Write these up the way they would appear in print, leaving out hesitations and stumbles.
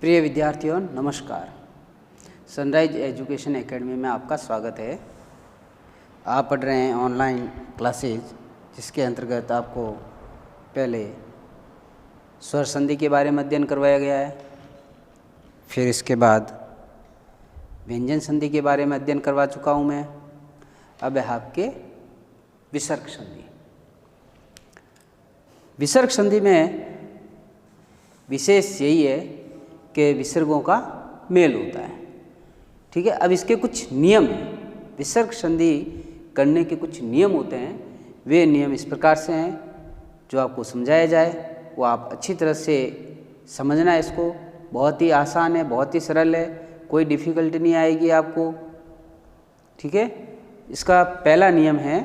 प्रिय विद्यार्थियों नमस्कार। सनराइज एजुकेशन एकेडमी में आपका स्वागत है। आप पढ़ रहे हैं ऑनलाइन क्लासेज, जिसके अंतर्गत आपको पहले स्वर संधि के बारे में अध्ययन करवाया गया है, फिर इसके बाद व्यंजन संधि के बारे में अध्ययन करवा चुका हूँ मैं। अब है आपके विसर्ग संधि। विसर्ग संधि में विशेष यही है कि विसर्गों का मेल होता है। ठीक है, अब इसके कुछ नियम हैं। विसर्ग संधि करने के कुछ नियम होते हैं। वे नियम इस प्रकार से हैं, जो आपको समझाया जाए वो आप अच्छी तरह से समझना है। इसको बहुत ही आसान है, बहुत ही सरल है, कोई डिफ़िकल्टी नहीं आएगी आपको। ठीक है, इसका पहला नियम है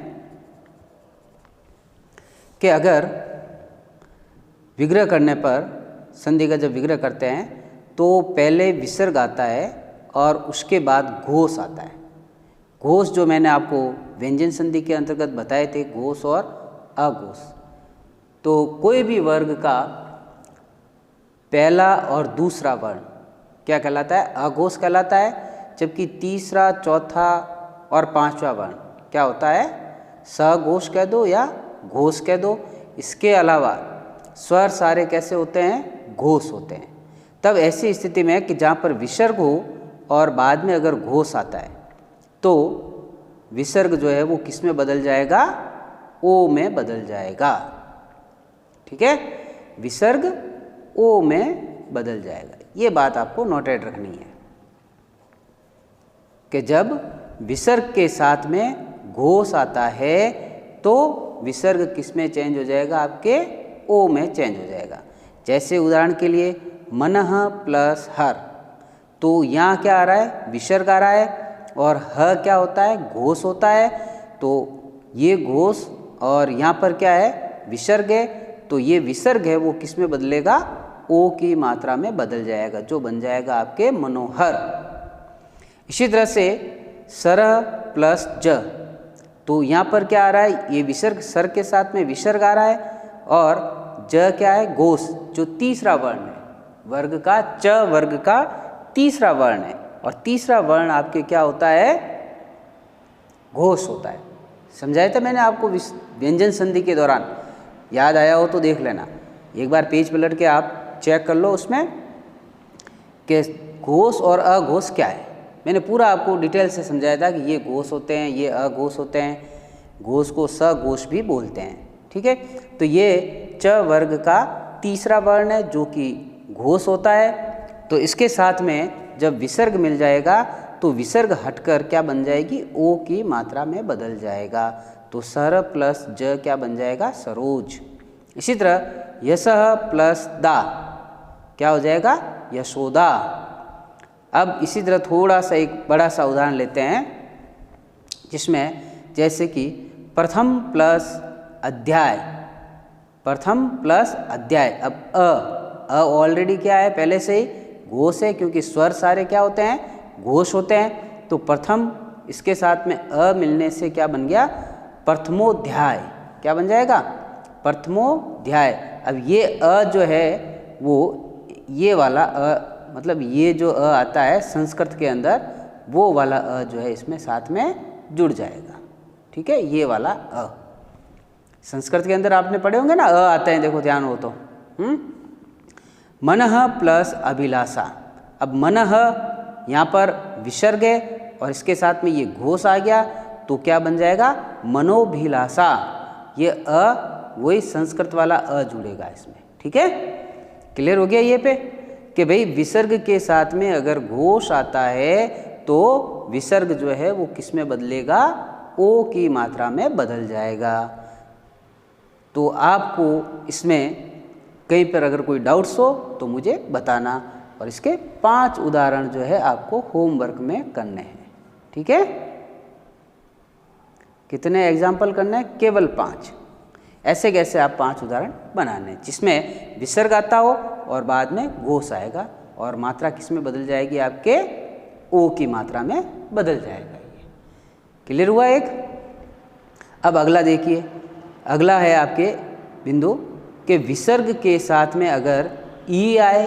कि अगर विग्रह करने पर, संधि का जब विग्रह करते हैं तो पहले विसर्ग आता है और उसके बाद घोष आता है। घोष जो मैंने आपको व्यंजन संधि के अंतर्गत बताए थे, घोष और अघोष। तो कोई भी वर्ग का पहला और दूसरा वर्ण क्या कहलाता है? अघोष कहलाता है। जबकि तीसरा, चौथा और पांचवा वर्ण क्या होता है? सघोष कह दो या घोष कह दो। इसके अलावा स्वर सारे कैसे होते हैं? घोष होते हैं। तब ऐसी स्थिति में कि जहाँ पर विसर्ग हो और बाद में अगर घोष आता है तो विसर्ग जो है वो किस में बदल जाएगा? ओ में बदल जाएगा। ठीक है, विसर्ग ओ में बदल जाएगा। ये बात आपको नोटेड रखनी है कि जब विसर्ग के साथ में घोष आता है तो विसर्ग किस में चेंज हो जाएगा? आपके ओ में चेंज हो जाएगा। जैसे उदाहरण के लिए मनः प्लस हर, तो यहाँ क्या आ रहा है? विसर्ग आ रहा है और ह क्या होता है? घोष होता है। तो ये घोष और यहाँ पर क्या है? विसर्ग है। तो ये विसर्ग है वो किस में बदलेगा? ओ की मात्रा में बदल जाएगा, जो बन जाएगा आपके मनोहर। इसी तरह से सरह प्लस ज, तो यहाँ पर क्या आ रहा है? ये विसर्ग, सर के साथ में विसर्ग आ रहा है और ज क्या है? घोष, जो तीसरा वर्ण है वर्ग का, च वर्ग का तीसरा वर्ण है। और तीसरा वर्ण आपके क्या होता है? घोष होता है। समझाया था मैंने आपको व्यंजन संधि के दौरान। याद आया हो तो देख लेना, एक बार पेज पलट के आप चेक कर लो उसमें कि घोष और अघोष क्या है। मैंने पूरा आपको डिटेल से समझाया था कि ये घोष होते हैं, ये अघोष होते हैं। घोष को सघोष भी बोलते हैं। ठीक है, तो ये च वर्ग का तीसरा वर्ण है जो कि घोष होता है। तो इसके साथ में जब विसर्ग मिल जाएगा तो विसर्ग हटकर क्या बन जाएगी? ओ की मात्रा में बदल जाएगा। तो सर प्लस ज क्या बन जाएगा? सरोज। इसी तरह यशः प्लस दा क्या हो जाएगा? यशोदा। अब इसी तरह थोड़ा सा एक बड़ा सा उदाहरण लेते हैं, जिसमें जैसे कि प्रथम प्लस अध्याय, प्रथम प्लस अध्याय। अब अ ऑलरेडी क्या है? पहले से ही घोष है, क्योंकि स्वर सारे क्या होते हैं? घोष होते हैं। तो प्रथम इसके साथ में अ मिलने से क्या बन गया? प्रथमोध्याय। क्या बन जाएगा? प्रथमोध्याय। अब ये अ जो है वो ये वाला अ, मतलब ये जो अ आता है संस्कृत के अंदर, वो वाला अ जो है इसमें साथ में जुड़ जाएगा। ठीक है, ये वाला अ संस्कृत के अंदर आपने पढ़े होंगे ना, अ आते हैं, देखो ध्यान हो तो। मनः प्लस अभिलाषा। अब मनः यहाँ पर विसर्ग है और इसके साथ में ये घोष आ गया, तो क्या बन जाएगा? मनोभिलाषा। ये अ वही संस्कृत वाला अ जुड़ेगा इसमें। ठीक है, क्लियर हो गया ये पे कि भाई विसर्ग के साथ में अगर घोष आता है तो विसर्ग जो है वो किस में बदलेगा? ओ की मात्रा में बदल जाएगा। तो आपको इसमें कहीं पर अगर कोई डाउट्स हो तो मुझे बताना, और इसके 5 उदाहरण जो है आपको होमवर्क में करने हैं। ठीक है, कितने एग्जाम्पल करने हैं? केवल 5। ऐसे कैसे आप 5 उदाहरण बनाने हैं जिसमें विसर्ग आता हो और बाद में घोष आएगा और मात्रा किस में बदल जाएगी? आपके ओ की मात्रा में बदल जाएगा। क्लियर हुआ एक? अब अगला देखिए, अगला है आपके बिंदु कि विसर्ग के साथ में अगर ई आए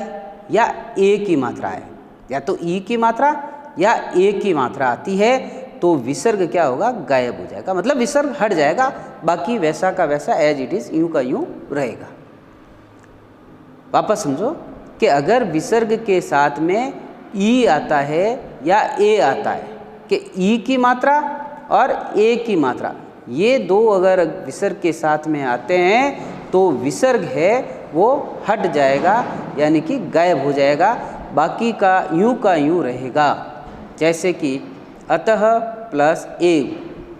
या ए की मात्रा है, या तो ई की मात्रा या ए की मात्रा आती है तो विसर्ग क्या होगा, गायब हो जाएगा, मतलब विसर्ग हट जाएगा, बाकी वैसा का वैसा एज इट इज़ यूँ का यूँ रहेगा। वापस समझो कि अगर विसर्ग के साथ में ई आता है या ए आता है, कि ई की मात्रा और ए की मात्रा ये दो अगर विसर्ग के साथ में आते हैं तो विसर्ग है वो हट जाएगा, यानी कि गायब हो जाएगा, बाकी का यूँ रहेगा। जैसे कि अतः प्लस ए,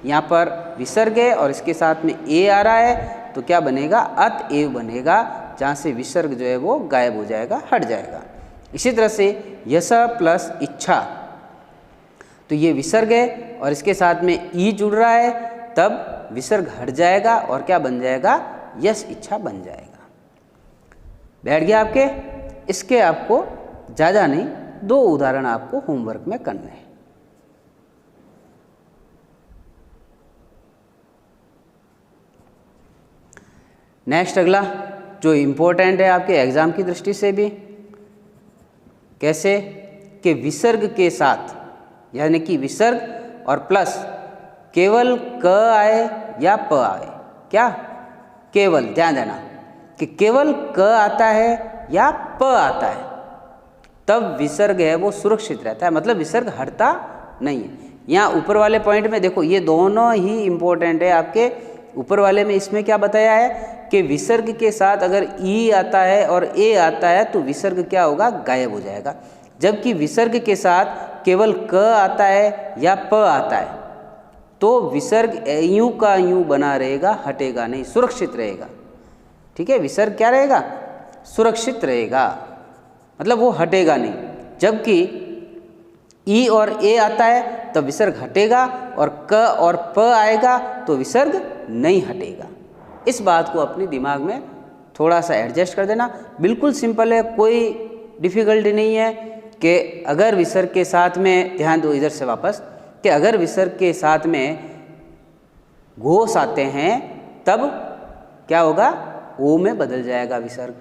यहाँ पर विसर्ग है और इसके साथ में ए आ रहा है तो क्या बनेगा, अतएव बनेगा, जहाँ से विसर्ग जो है वो गायब हो जाएगा, हट जाएगा। इसी तरह से यश प्लस इच्छा, तो ये विसर्ग है और इसके साथ में ई जुड़ रहा है, तब विसर्ग हट जाएगा और क्या बन जाएगा, यश इच्छा बन जाएगा। बैठ गया आपके। इसके आपको ज़्यादा नहीं, 2 उदाहरण आपको होमवर्क में करने हैं। नेक्स्ट अगला जो इम्पोर्टेंट है आपके एग्ज़ाम की दृष्टि से भी, कैसे कि विसर्ग के साथ, यानी कि विसर्ग और प्लस केवल क आए या प आए, क्या केवल, ध्यान देना कि केवल क आता है या प आता है तब विसर्ग है वो सुरक्षित रहता है, मतलब विसर्ग हटता नहीं है। यहाँ ऊपर वाले पॉइंट में देखो ये दोनों ही इम्पोर्टेंट है आपके। ऊपर वाले में इसमें क्या बताया है कि विसर्ग के साथ अगर ई आता है और ए आता है तो विसर्ग क्या होगा, गायब हो जाएगा, जबकि विसर्ग के साथ केवल क आता है या प आता है तो विसर्ग यूँ का यूँ बना रहेगा, हटेगा नहीं, सुरक्षित रहेगा। ठीक है, विसर्ग क्या रहेगा, सुरक्षित रहेगा, मतलब वो हटेगा नहीं। जबकि ई और ए आता है तब विसर्ग हटेगा और क और प आएगा तो विसर्ग नहीं हटेगा। इस बात को अपने दिमाग में थोड़ा सा एडजस्ट कर देना। बिल्कुल सिंपल है, कोई डिफ़िकल्टी नहीं है कि अगर विसर्ग के साथ में, ध्यान दो इधर से वापस, कि अगर विसर्ग के साथ में घोष आते हैं तब क्या होगा, ओ में बदल जाएगा विसर्ग।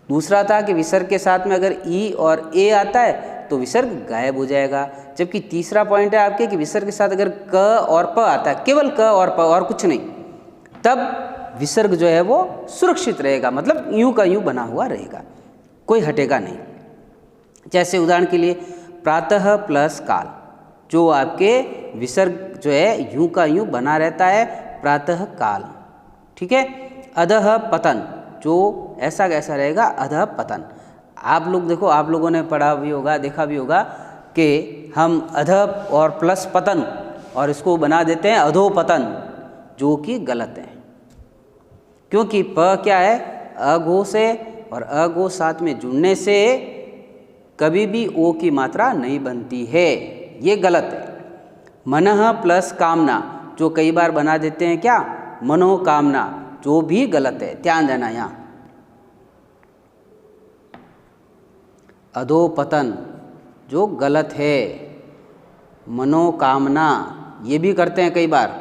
दूसरा था कि विसर्ग के साथ में अगर ई और ए आता है तो विसर्ग गायब हो जाएगा। जबकि तीसरा पॉइंट है आपके कि विसर्ग के साथ अगर क और प आता है, केवल क और प और कुछ नहीं, तब विसर्ग जो है वो सुरक्षित रहेगा, मतलब यूं का यूं बना हुआ रहेगा, कोई हटेगा नहीं। जैसे उदाहरण के लिए प्रातः प्लस काल, जो आपके विसर्ग जो है यूं का यूं बना रहता है, प्रातः काल। ठीक है, अधः पतन, जो ऐसा कैसा रहेगा, अधः पतन। आप लोग देखो, आप लोगों ने पढ़ा भी होगा, देखा भी होगा कि हम अधः और प्लस पतन और इसको बना देते हैं अधोपतन, जो कि गलत है, क्योंकि प क्या है, अघोष है और अघोष साथ में जुड़ने से कभी भी ओ की मात्रा नहीं बनती है, ये गलत है। मनः प्लस कामना, जो कई बार बना देते हैं क्या, मनोकामना, जो भी गलत है, ध्यान देना। यहाँ अधोपतन जो गलत है, मनोकामना ये भी करते हैं कई बार,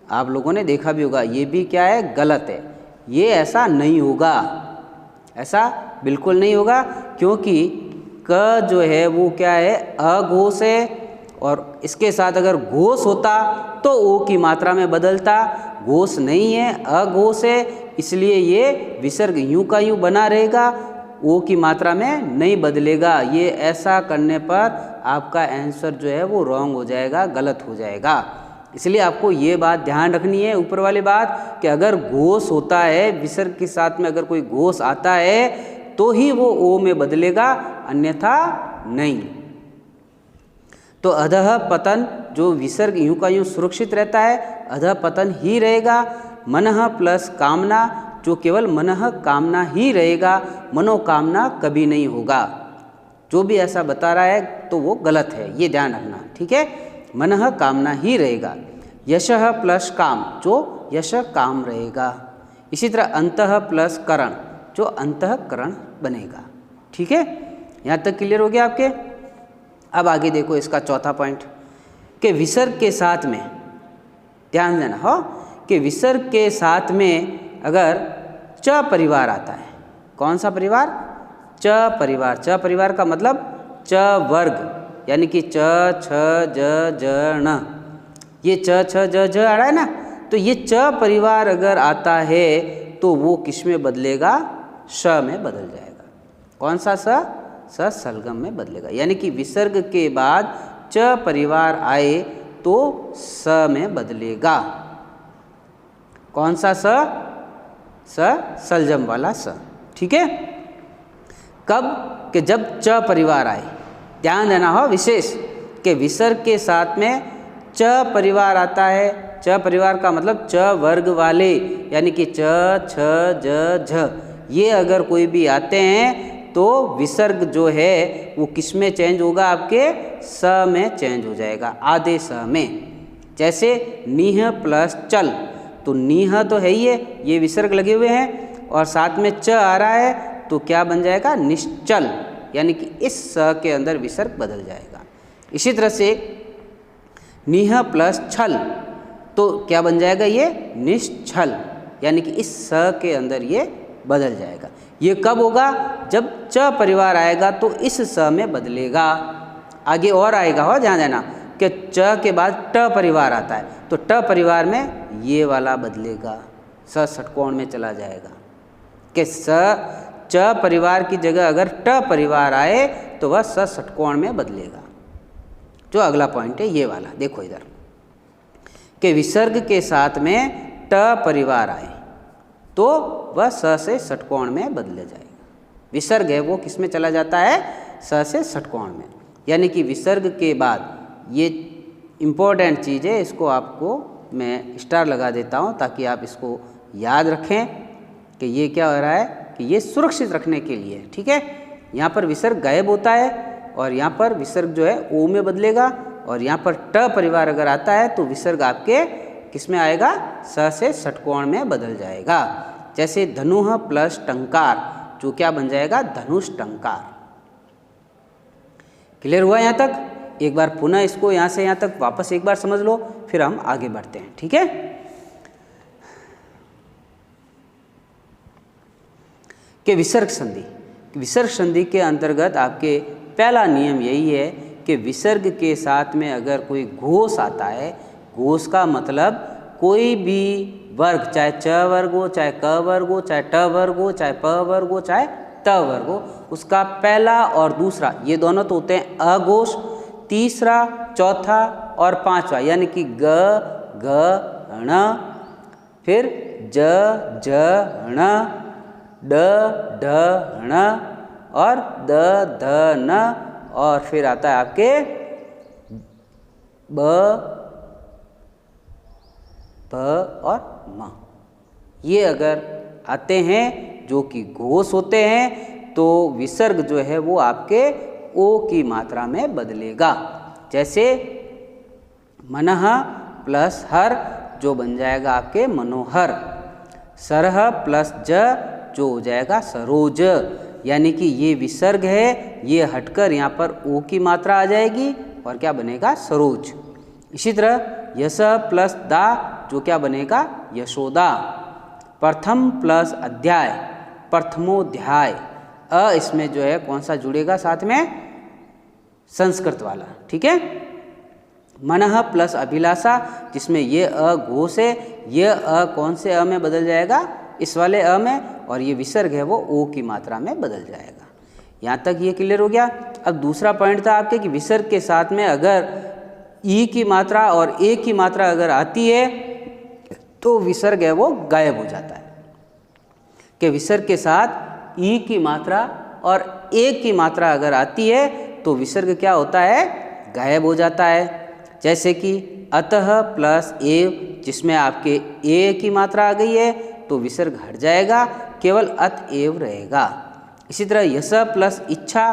आप लोगों ने देखा भी होगा, ये भी क्या है, गलत है। ये ऐसा नहीं होगा, ऐसा बिल्कुल नहीं होगा, क्योंकि क जो है वो क्या है, अघोष है और इसके साथ अगर घोष होता तो ओ की मात्रा में बदलता, घोष नहीं है, अघोष है, इसलिए ये विसर्ग यूं का यूं बना रहेगा, ओ की मात्रा में नहीं बदलेगा। ये ऐसा करने पर आपका आंसर जो है वो रॉन्ग हो जाएगा, गलत हो जाएगा। इसलिए आपको ये बात ध्यान रखनी है, ऊपर वाली बात, कि अगर घोष होता है, विसर्ग के साथ में अगर कोई घोष आता है तो ही वो ओ में बदलेगा, अन्यथा नहीं। तो अधः पतन, जो विसर्ग यूं का यूं सुरक्षित रहता है, अधः पतन ही रहेगा। मनः प्लस कामना, जो केवल मनः कामना ही रहेगा, मनोकामना कभी नहीं होगा। जो भी ऐसा बता रहा है तो वो गलत है, ये ध्यान रखना। ठीक है, मनः कामना ही रहेगा। यशः प्लस काम, जो यश काम रहेगा। इसी तरह अंतः प्लस करण, जो अंतःकरण बनेगा। ठीक है, यहाँ तक क्लियर हो गया आपके। अब आगे देखो इसका चौथा पॉइंट, कि विसर्ग के साथ में, ध्यान देना हो, कि विसर्ग के साथ में अगर च परिवार आता है, कौन सा परिवार? च परिवार। च परिवार का मतलब च वर्ग, यानी कि च छ ज ज ण, ये च छ ज ज आ रहा है ना, तो ये च परिवार अगर आता है तो वो किस में बदलेगा? श में बदल जाएगा। कौन सा स? स सलगम में बदलेगा, यानी कि विसर्ग के बाद च परिवार आए तो स में बदलेगा। कौन सा स? स सलजम वाला स। ठीक है। कब? कि जब च परिवार आए। ध्यान देना हो विशेष कि विसर्ग के साथ में च परिवार आता है। च परिवार का मतलब च वर्ग वाले, यानी कि च छ ज झ, ये अगर कोई भी आते हैं तो विसर्ग जो है वो किस में चेंज होगा? आपके स में चेंज हो जाएगा, आदेश में। जैसे नीह प्लस चल, तो नीह तो है ही है, ये विसर्ग लगे हुए हैं और साथ में च आ रहा है तो क्या बन जाएगा? निश्चल, यानी कि इस स के अंदर विसर्ग बदल जाएगा। इसी तरह से नीह प्लस छल, तो क्या बन जाएगा? ये निश्चल, यानी कि इस स के अंदर ये बदल जाएगा। ये कब होगा? जब च परिवार आएगा तो इस स में बदलेगा। आगे और आएगा, हो ध्यान देना कि च के बाद ट परिवार आता है तो ट परिवार में ये वाला बदलेगा, स षटकोण में चला जाएगा। कि स च परिवार की जगह अगर ट परिवार आए तो वह स षटकोण में बदलेगा। जो अगला पॉइंट है ये वाला, देखो इधर कि विसर्ग के साथ में ट परिवार आए तो वह स से षटकोण में बदले जाएगा। विसर्ग है वो किस में चला जाता है? स से षटकोण में, यानी कि विसर्ग के बाद ये इम्पोर्टेंट चीज़ है, इसको आपको मैं स्टार लगा देता हूँ ताकि आप इसको याद रखें कि ये क्या हो रहा है, कि ये सुरक्षित रखने के लिए। ठीक है। यहाँ पर विसर्ग गायब होता है और यहाँ पर विसर्ग जो है ओ में बदलेगा, और यहाँ पर ट परिवार अगर आता है तो विसर्ग आपके किस में आएगा? स से षटकोण में बदल जाएगा। जैसे धनुः प्लस टंकार, जो क्या बन जाएगा? धनुष टंकार। क्लियर हुआ यहाँ तक? एक बार पुनः इसको यहाँ से यहाँ तक वापस एक बार समझ लो, फिर हम आगे बढ़ते हैं। ठीक है। कि विसर्ग संधि, विसर्ग संधि के अंतर्गत आपके पहला नियम यही है कि विसर्ग के साथ में अगर कोई घोष आता है, घोष का मतलब कोई भी वर्ग, चाहे च वर्ग हो, चाहे क वर्ग हो, चाहे ट वर्ग हो, चाहे प वर्ग हो, चाहे त वर्ग हो, उसका पहला और दूसरा ये दोनों तो होते हैं अघोष, तीसरा, चौथा और पांचवा, यानी कि ग घ ण, फिर ज ज ण, ड ढ ण और द ध न, और फिर आता है आपके ब भ और म। ये अगर आते हैं जो कि घोष होते हैं तो विसर्ग जो है वो आपके ओ की मात्रा में बदलेगा। जैसे मनः प्लस हर, जो बन जाएगा आपके मनोहर। सरह प्लस ज, जो हो जाएगा सरोज, यानी कि ये विसर्ग है, ये हटकर यहाँ पर ओ की मात्रा आ जाएगी और क्या बनेगा? सरोज। इसी तरह यश प्लस दा, जो क्या बनेगा? यशोदा। प्रथम प्लस अध्याय, प्रथमोध्याय। अ इसमें जो है कौन सा जुड़ेगा साथ में? संस्कृत वाला। ठीक है। मनः प्लस अभिलाषा, जिसमें ये अ घोष है, ये अ कौन से अ में बदल जाएगा? इस वाले अ में, और ये विसर्ग है वो ओ की मात्रा में बदल जाएगा। यहाँ तक ये क्लियर हो गया। अब दूसरा पॉइंट था आपके कि विसर्ग के साथ में अगर ई की मात्रा और ए की मात्रा अगर आती है तो विसर्ग है वो गायब हो जाता है। कि विसर्ग के साथ ई की मात्रा और ए की मात्रा अगर आती है तो विसर्ग क्या होता है? गायब हो जाता है। जैसे कि अतः प्लस एव, जिसमें आपके ए की मात्रा आ गई है तो विसर्ग हट जाएगा, केवल अत एव रहेगा। इसी तरह यश प्लस इच्छा,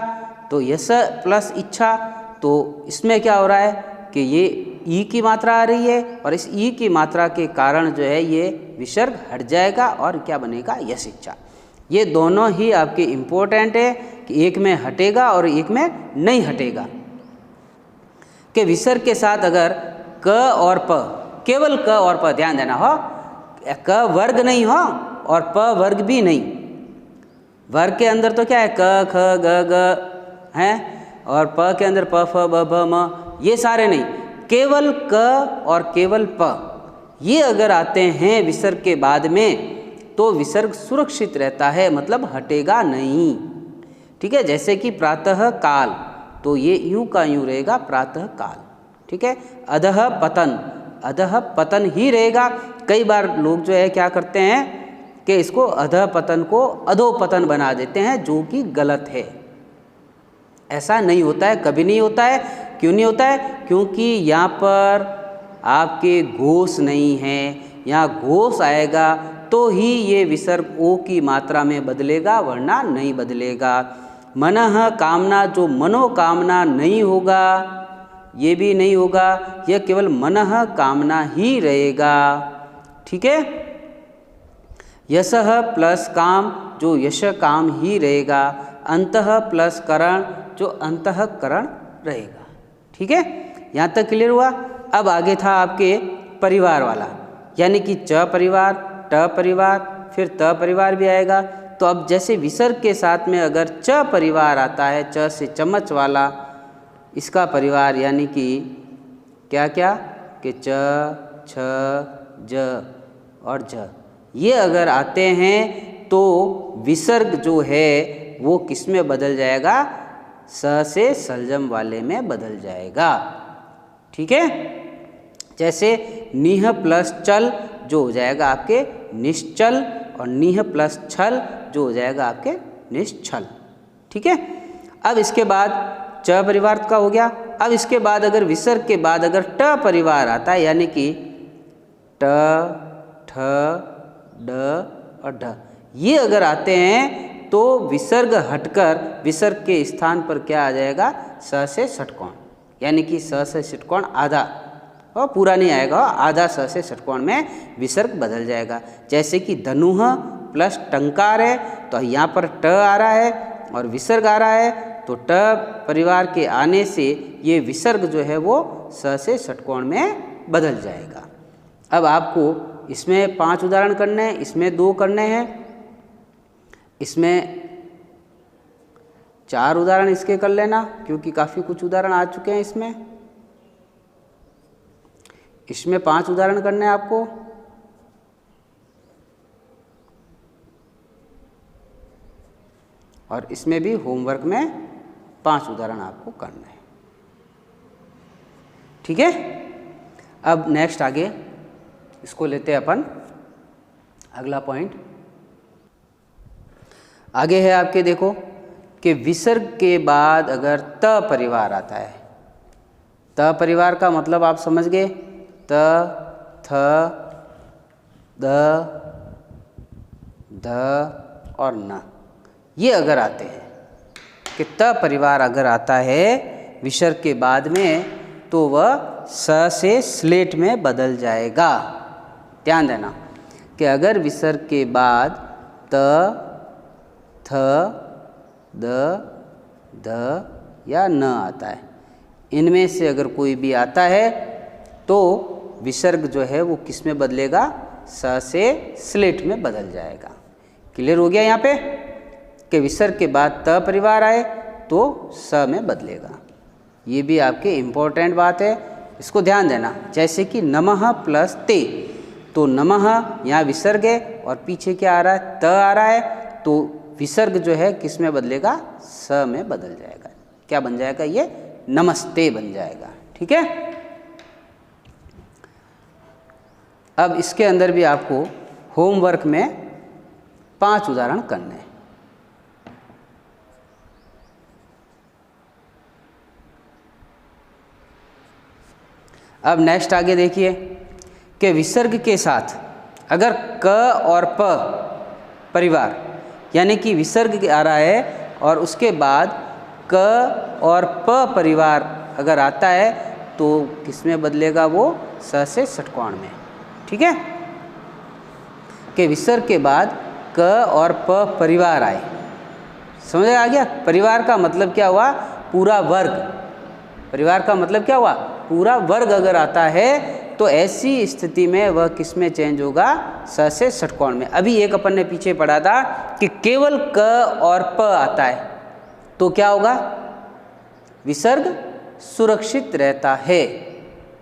तो यश प्लस इच्छा, तो इसमें क्या हो रहा है कि ये ई की मात्रा आ रही है और इस ई की मात्रा के कारण जो है ये विसर्ग हट जाएगा और क्या बनेगा? यश इच्छा। ये दोनों ही आपके इम्पोर्टेंट है कि एक में हटेगा और एक में नहीं हटेगा। कि विसर्ग के साथ अगर क और प, केवल क और प, ध्यान देना हो, क वर्ग नहीं हो और प वर्ग भी नहीं, वर्ग के अंदर तो क्या है, क ख ग ग हैं, और प के अंदर प फ ब भ म, ये सारे नहीं, केवल क और केवल प ये अगर आते हैं विसर्ग के बाद में तो विसर्ग सुरक्षित रहता है, मतलब हटेगा नहीं। ठीक है, जैसे कि प्रातः काल, तो ये यूं का यूं रहेगा प्रातः काल। ठीक है, अधः पतन, अधः पतन ही रहेगा। कई बार लोग जो है क्या करते हैं कि इसको अधः पतन को अधोपतन बना देते हैं, जो कि गलत है। ऐसा नहीं होता है, कभी नहीं होता है। क्यों नहीं होता है? क्योंकि यहाँ पर आपके घोष नहीं है। यहाँ घोष आएगा तो ही ये विसर्ग ओ की मात्रा में बदलेगा, वरना नहीं बदलेगा। मनः कामना, जो मनोकामना नहीं होगा, ये भी नहीं होगा, यह केवल मनः कामना ही रहेगा। ठीक है, यशः प्लस काम, जो यश काम ही रहेगा। अंतः प्लस करण, जो अंतःकरण रहेगा। ठीक है, यहाँ तक क्लियर हुआ। अब आगे था आपके परिवार वाला, यानी कि च परिवार, ट परिवार, फिर त परिवार भी आएगा। तो अब जैसे विसर्ग के साथ में अगर च परिवार आता है, च से चम्मच वाला, इसका परिवार यानी कि क्या क्या कि च, छ, ज और झ, ये अगर आते हैं तो विसर्ग जो है वो किस में बदल जाएगा? स से सलजम वाले में बदल जाएगा। ठीक है, जैसे निह प्लस चल, जो हो जाएगा आपके निश्चल, और निह प्लस छल, जो हो जाएगा आपके निश्चल। ठीक है, अब इसके बाद च परिवार का हो गया। अब इसके बाद अगर विसर्ग के बाद अगर ट परिवार आता है, यानी कि ट, ठ, ड और ढ, ये अगर आते हैं तो विसर्ग हटकर विसर्ग के स्थान पर क्या आ जाएगा? स से षटकोण, यानी कि स से षटकोण आधा, और पूरा नहीं आएगा, आधा स से षटकोण में विसर्ग बदल जाएगा। जैसे कि धनुह प्लस टंकार है, तो यहाँ पर ट आ रहा है और विसर्ग आ रहा है, तो ट परिवार के आने से ये विसर्ग जो है वो स से षटकोण में बदल जाएगा। अब आपको इसमें 5 उदाहरण करने हैं, इसमें 2 करने हैं, इसमें 4 उदाहरण इसके कर लेना, क्योंकि काफ़ी कुछ उदाहरण आ चुके हैं इसमें 5 उदाहरण करने हैं आपको। और इसमें भी होमवर्क में 5 उदाहरण आपको करना है। ठीक है, अब नेक्स्ट आगे इसको लेते हैं अपन अगला पॉइंट। आगे है आपके, देखो कि विसर्ग के बाद अगर त परिवार आता है, त परिवार का मतलब आप समझ गए, त, थ, द, ध और न, ये अगर आते हैं कि त परिवार अगर आता है विसर्ग के बाद में, तो वह स से स्लेट में बदल जाएगा। ध्यान देना कि अगर विसर्ग के बाद त, थ, द, ध या न आता है, इनमें से अगर कोई भी आता है तो विसर्ग जो है वो किस में बदलेगा? स से स्लेट में बदल जाएगा। क्लियर हो गया यहाँ पे कि विसर्ग के बाद त परिवार आए तो स में बदलेगा। ये भी आपके इम्पोर्टेंट बात है, इसको ध्यान देना। जैसे कि नमः प्लस ते, तो नमः यहाँ विसर्ग है और पीछे क्या आ रहा है? त आ रहा है, तो विसर्ग जो है किस में बदलेगा? स में बदल जाएगा। क्या बन जाएगा? ये नमस्ते बन जाएगा। ठीक है, अब इसके अंदर भी आपको होमवर्क में 5 उदाहरण करने हैं। अब नेक्स्ट आगे देखिए कि विसर्ग के साथ अगर क और प परिवार, यानी कि विसर्ग आ रहा है और उसके बाद क और प परिवार अगर आता है तो किस में बदलेगा? वो स से षटकोण में। ठीक है, कि विसर्ग के बाद क और प परिवार आए। समझ आ गया? परिवार का मतलब क्या हुआ? पूरा वर्ग। परिवार का मतलब क्या हुआ? पूरा वर्ग अगर आता है तो ऐसी स्थिति में वह किस में चेंज होगा? स से षटकोण में। अभी एक अपन ने पीछे पढ़ा था कि केवल क और प आता है तो क्या होगा? विसर्ग सुरक्षित रहता है,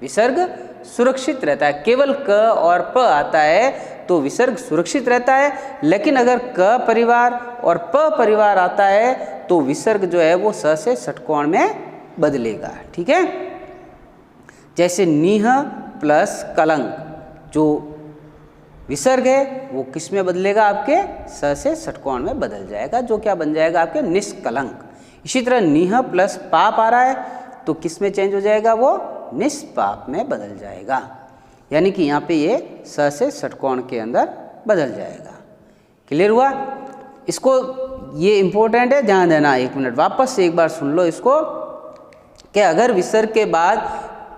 विसर्ग सुरक्षित रहता है। केवल क और प आता है तो विसर्ग सुरक्षित रहता है, लेकिन अगर क परिवार और प परिवार आता है तो विसर्ग जो है वो स से षटकोण में बदलेगा। ठीक है, जैसे नीह प्लस कलंक, जो विसर्ग है वो किस में बदलेगा? आपके स से षटकोण में बदल जाएगा, जो क्या बन जाएगा? आपके निष्कलंक। इसी तरह नीह प्लस पाप आ रहा है तो किस में चेंज हो जाएगा? वो निष्पाप में बदल जाएगा। यानी कि यहाँ पे ये स से षटकोण के अंदर बदल जाएगा। क्लियर हुआ? इसको ये इम्पोर्टेंट है, ध्यान देना। एक मिनट वापस से एक बार सुन लो इसको, कि अगर विसर्ग के बाद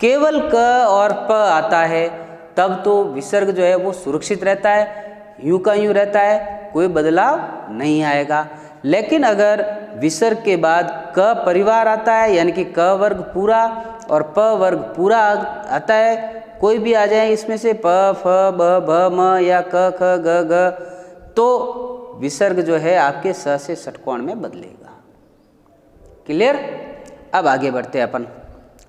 केवल क और प आता है तब तो विसर्ग जो है वो सुरक्षित रहता है, यूं का यूं रहता है, कोई बदलाव नहीं आएगा। लेकिन अगर विसर्ग के बाद क परिवार आता है, यानी कि क वर्ग पूरा और प वर्ग पूरा आता है, कोई भी आ जाए इसमें से प, फ, ब, भ, म या क, ख, ग, घ, तो विसर्ग जो है आपके स से षटकोण में बदलेगा। क्लियर? अब आगे बढ़ते हैं अपन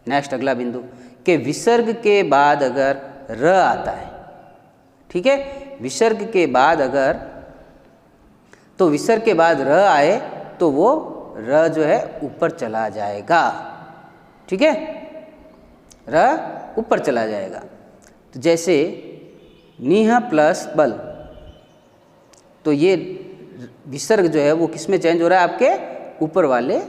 नेक्स्ट अगला बिंदु, कि विसर्ग के बाद अगर र आता है। ठीक है, विसर्ग के बाद अगर, तो विसर्ग के बाद र आए तो वो र जो है ऊपर चला जाएगा। ठीक है, र ऊपर चला जाएगा। तो जैसे नीह प्लस बल, तो ये विसर्ग जो है वो किस में चेंज हो रहा है? आपके ऊपर वाले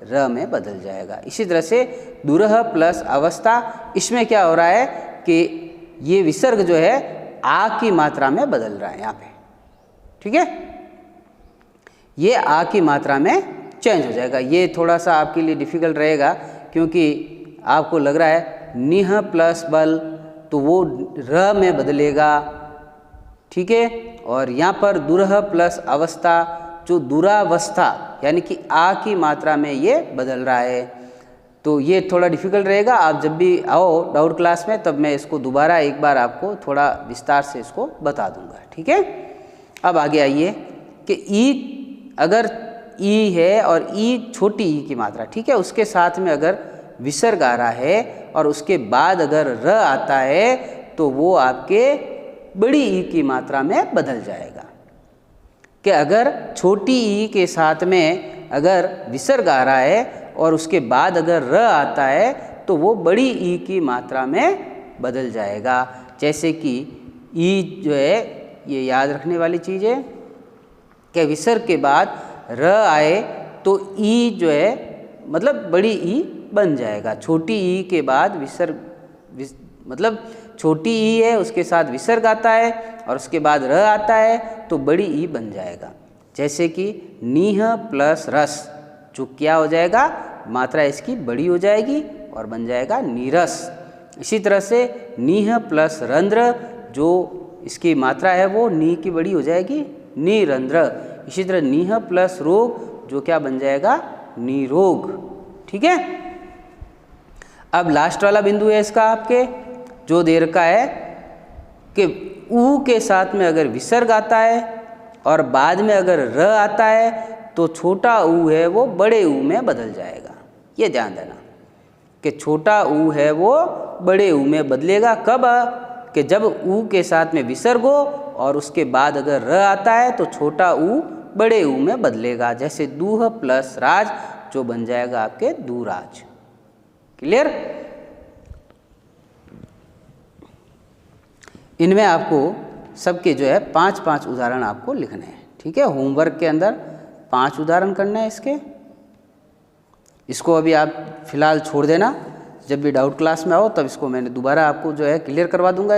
र में बदल जाएगा। इसी तरह से दुरह प्लस अवस्था, इसमें क्या हो रहा है कि ये विसर्ग जो है आ की मात्रा में बदल रहा है यहाँ पे। ठीक है, ये आ की मात्रा में चेंज हो जाएगा। ये थोड़ा सा आपके लिए डिफिकल्ट रहेगा, क्योंकि आपको लग रहा है निह प्लस बल तो वो र में बदलेगा। ठीक है, और यहाँ पर दुरह प्लस अवस्था, जो दुरावस्था यानी कि आ की मात्रा में ये बदल रहा है, तो ये थोड़ा डिफिकल्ट रहेगा। आप जब भी आओ डाउट क्लास में तब मैं इसको दोबारा एक बार आपको थोड़ा विस्तार से इसको बता दूंगा। ठीक है, अब आगे आइए कि ई, अगर ई है और ई छोटी ई की मात्रा, ठीक है, उसके साथ में अगर विसर्ग आ रहा है और उसके बाद अगर र आता है तो वो आपके बड़ी ई की मात्रा में बदल जाएगा। कि अगर छोटी ई के साथ में अगर विसर्ग आ रहा है और उसके बाद अगर र आता है तो वो बड़ी ई की मात्रा में बदल जाएगा। जैसे कि ई जो है, ये याद रखने वाली चीज़ है कि विसर्ग के बाद र आए तो ई जो है मतलब बड़ी ई बन जाएगा। छोटी ई के बाद मतलब छोटी ई है, उसके साथ विसर्ग आता है और उसके बाद र आता है तो बड़ी ई बन जाएगा। जैसे कि नीह प्लस रस, जो क्या हो जाएगा? मात्रा इसकी बड़ी हो जाएगी और बन जाएगा नीरस। इसी तरह से नीह प्लस रंध्र, जो इसकी मात्रा है वो नी की बड़ी हो जाएगी, नीरंध्र। इसी तरह नीह प्लस रोग, जो क्या बन जाएगा? निरोग। ठीक है, अब लास्ट वाला बिंदु है इसका आपके, जो दे रखा है कि ऊ के साथ में अगर विसर्ग आता है और बाद में अगर र आता है तो छोटा ऊ है वो बड़े ऊ में बदल जाएगा। ये ध्यान देना कि छोटा ऊ है वो बड़े ऊ में बदलेगा। कब? कि जब ऊ के साथ में विसर्ग हो और उसके बाद अगर र आता है तो छोटा ऊ बड़े ऊ में बदलेगा। जैसे दूह प्लस राज, जो बन जाएगा आपके दूराज। क्लियर? इनमें आपको सबके जो है 5-5 उदाहरण आपको लिखने हैं। ठीक है, होमवर्क के अंदर 5 उदाहरण करना है इसके। इसको अभी आप फिलहाल छोड़ देना, जब भी डाउट क्लास में आओ तब इसको मैंने दोबारा आपको जो है क्लियर करवा दूंगा।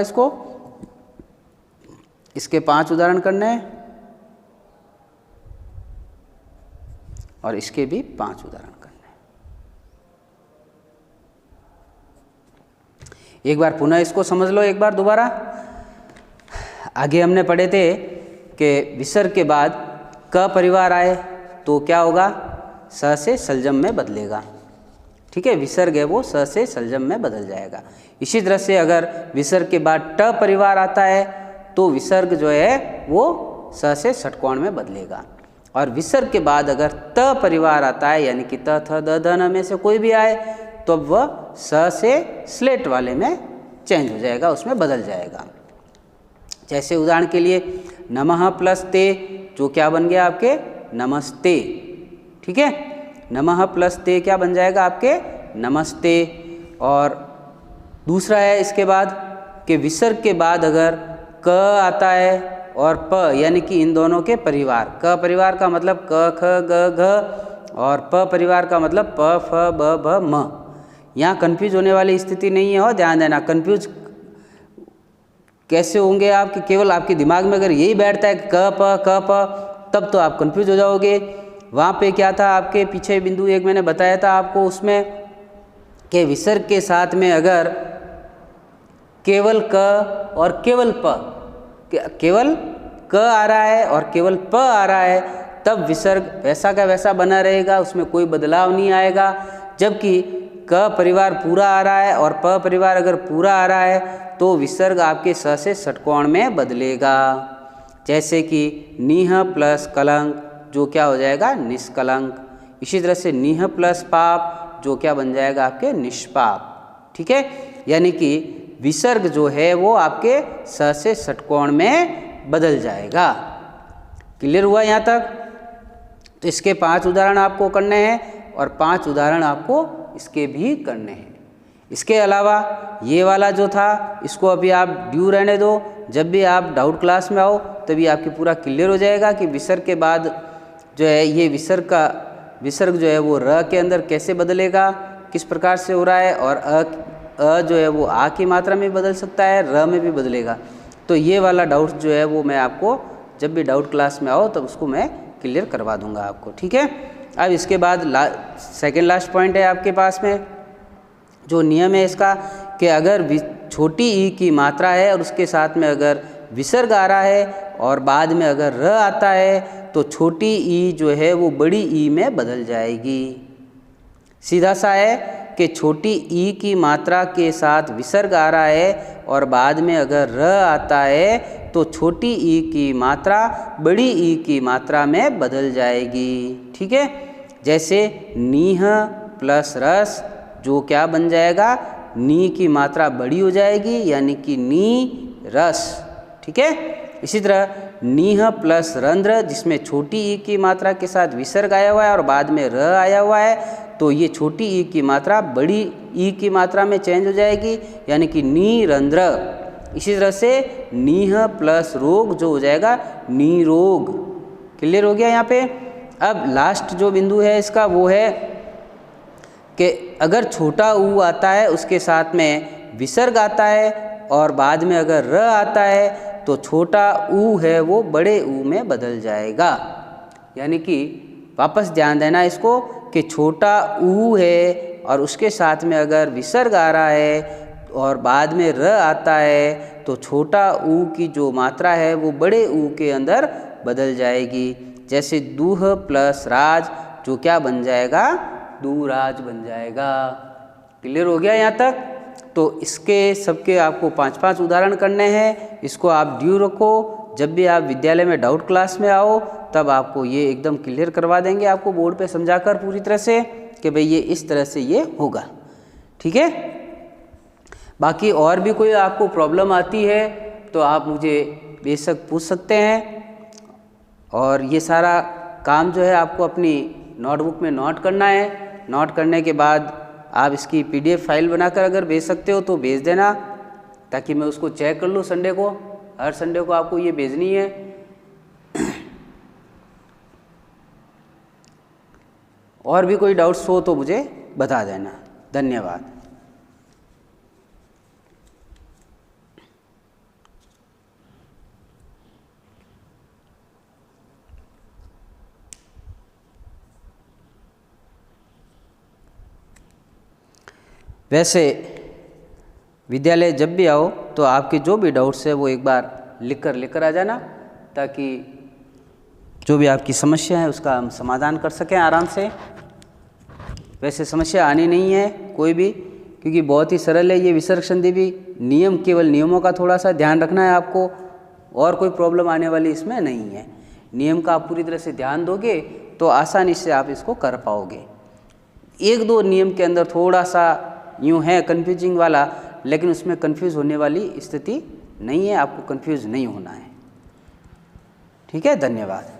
इसके 5 उदाहरण करने हैं और इसके भी 5 उदाहरण करने हैं। एक बार पुनः इसको समझ लो एक बार दोबारा। आगे हमने पढ़े थे कि विसर्ग के बाद क परिवार आए तो क्या होगा? स से सलजम में बदलेगा। ठीक है, विसर्ग है वो स से सलजम में बदल जाएगा। इसी तरह से अगर विसर्ग के बाद ट परिवार आता है तो विसर्ग जो है वो स से षटकोण में बदलेगा। और विसर्ग के बाद अगर त परिवार आता है यानी कि त थ द ध न में से कोई भी आए तो अब वह स से स्लेट वाले में चेंज हो जाएगा, उसमें बदल जाएगा। जैसे उदाहरण के लिए नमः प्लस ते जो क्या बन गया आपके नमस्ते, ठीक है, नमः प्लस ते क्या बन जाएगा आपके नमस्ते। और दूसरा है इसके बाद कि विसर्ग के बाद अगर क आता है और प यानी कि इन दोनों के परिवार, क परिवार का मतलब क ख ग घ और प परिवार का मतलब प फ ब भ म। यहाँ कन्फ्यूज होने वाली स्थिति नहीं है, और ध्यान देना कन्फ्यूज कैसे होंगे आप कि केवल आपके दिमाग में अगर यही बैठता है क प तब तो आप कन्फ्यूज हो जाओगे। वहाँ पे क्या था आपके पीछे बिंदु एक मैंने बताया था आपको उसमें कि विसर्ग के साथ में अगर केवल क और केवल प, केवल क आ रहा है और केवल प आ रहा है तब विसर्ग वैसा का वैसा बना रहेगा, उसमें कोई बदलाव नहीं आएगा। जबकि क परिवार पूरा आ रहा है और प परिवार अगर पूरा आ रहा है तो विसर्ग आपके स से षटकोण में बदलेगा। जैसे कि नीह प्लस कलंक जो क्या हो जाएगा निष्कलंक। इसी तरह से नीह प्लस पाप जो क्या बन जाएगा आपके निष्पाप, ठीक है, यानी कि विसर्ग जो है वो आपके स से षटकोण में बदल जाएगा। क्लियर हुआ यहाँ तक? तो इसके 5 उदाहरण आपको करने हैं और 5 उदाहरण आपको इसके भी करने हैं। इसके अलावा ये वाला जो था इसको अभी आप ड्यू रहने दो, जब भी आप डाउट क्लास में आओ तभी आपकी पूरा क्लियर हो जाएगा कि विसर्ग के बाद जो है ये विसर्ग जो है वो र के अंदर कैसे बदलेगा, किस प्रकार से हो रहा है, और अ जो है वो आ की मात्रा में बदल सकता है, र में भी बदलेगा। तो ये वाला डाउट जो है वो मैं आपको जब भी डाउट क्लास में आओ तब उसको मैं क्लियर करवा दूंगा आपको, ठीक है। अब इसके बाद सेकेंड लास्ट पॉइंट है आपके पास में जो नियम है इसका कि अगर छोटी ई की मात्रा है और उसके साथ में अगर विसर्ग आ रहा है और बाद में अगर र आता है तो छोटी ई जो है वो बड़ी ई में बदल जाएगी। सीधा सा है कि छोटी ई की मात्रा के साथ विसर्ग आ रहा है और बाद में अगर र आता है तो छोटी ई की मात्रा बड़ी ई की मात्रा में बदल जाएगी, ठीक है। जैसे नीह प्लस रस जो क्या बन जाएगा नी की मात्रा बड़ी हो जाएगी यानी कि नी रस, ठीक है। इसी तरह नीह प्लस रंध्र जिसमें छोटी ई की मात्रा के साथ विसर्ग आया हुआ है और बाद में र आया हुआ है तो ये छोटी ई की मात्रा बड़ी ई की मात्रा में चेंज हो जाएगी यानी कि नी रंध्र। इसी तरह से नीह प्लस रोग जो हो जाएगा नी रोग। क्लियर हो गया यहाँ पे। अब लास्ट जो बिंदु है इसका वो है कि अगर छोटा ऊ आता है उसके साथ में विसर्ग आता है और बाद में अगर र आता है तो छोटा ऊ है वो बड़े ऊ में बदल जाएगा। यानी कि वापस ध्यान देना इसको कि छोटा ऊ है और उसके साथ में अगर विसर्ग आ रहा है और बाद में र आता है तो छोटा ऊ की जो मात्रा है वो बड़े ऊ के अंदर बदल जाएगी। जैसे दूह प्लस राज जो क्या बन जाएगा दूराज बन जाएगा। क्लियर हो गया यहाँ तक। तो इसके सबके आपको 5-5 उदाहरण करने हैं। इसको आप ड्यू रखो, जब भी आप विद्यालय में डाउट क्लास में आओ तब आपको ये एकदम क्लियर करवा देंगे आपको बोर्ड पे समझाकर पूरी तरह से कि भाई ये इस तरह से ये होगा, ठीक है। बाकी और भी कोई आपको प्रॉब्लम आती है तो आप मुझे बेशक पूछ सकते हैं। और ये सारा काम जो है आपको अपनी नोटबुक में नोट करना है। नोट करने के बाद आप इसकी PDF फाइल बनाकर अगर भेज सकते हो तो भेज देना ताकि मैं उसको चेक कर लूँ संडे को। हर संडे को आपको ये भेजनी है। और भी कोई डाउट्स हो तो मुझे बता देना। धन्यवाद। वैसे विद्यालय जब भी आओ तो आपके जो भी डाउट्स है वो एक बार लेकर आ जाना ताकि जो भी आपकी समस्या है उसका हम समाधान कर सकें आराम से। वैसे समस्या आनी नहीं है कोई भी, क्योंकि बहुत ही सरल है ये विसर्ग संधि भी। नियम केवल नियमों का थोड़ा सा ध्यान रखना है आपको, और कोई प्रॉब्लम आने वाली इसमें नहीं है। नियम का आप पूरी तरह से ध्यान दोगे तो आसानी से आप इसको कर पाओगे। एक दो नियम के अंदर थोड़ा सा यूँ है कन्फ्यूजिंग वाला, लेकिन उसमें कन्फ्यूज़ होने वाली स्थिति नहीं है, आपको कन्फ्यूज़ नहीं होना है। ठीक है, धन्यवाद।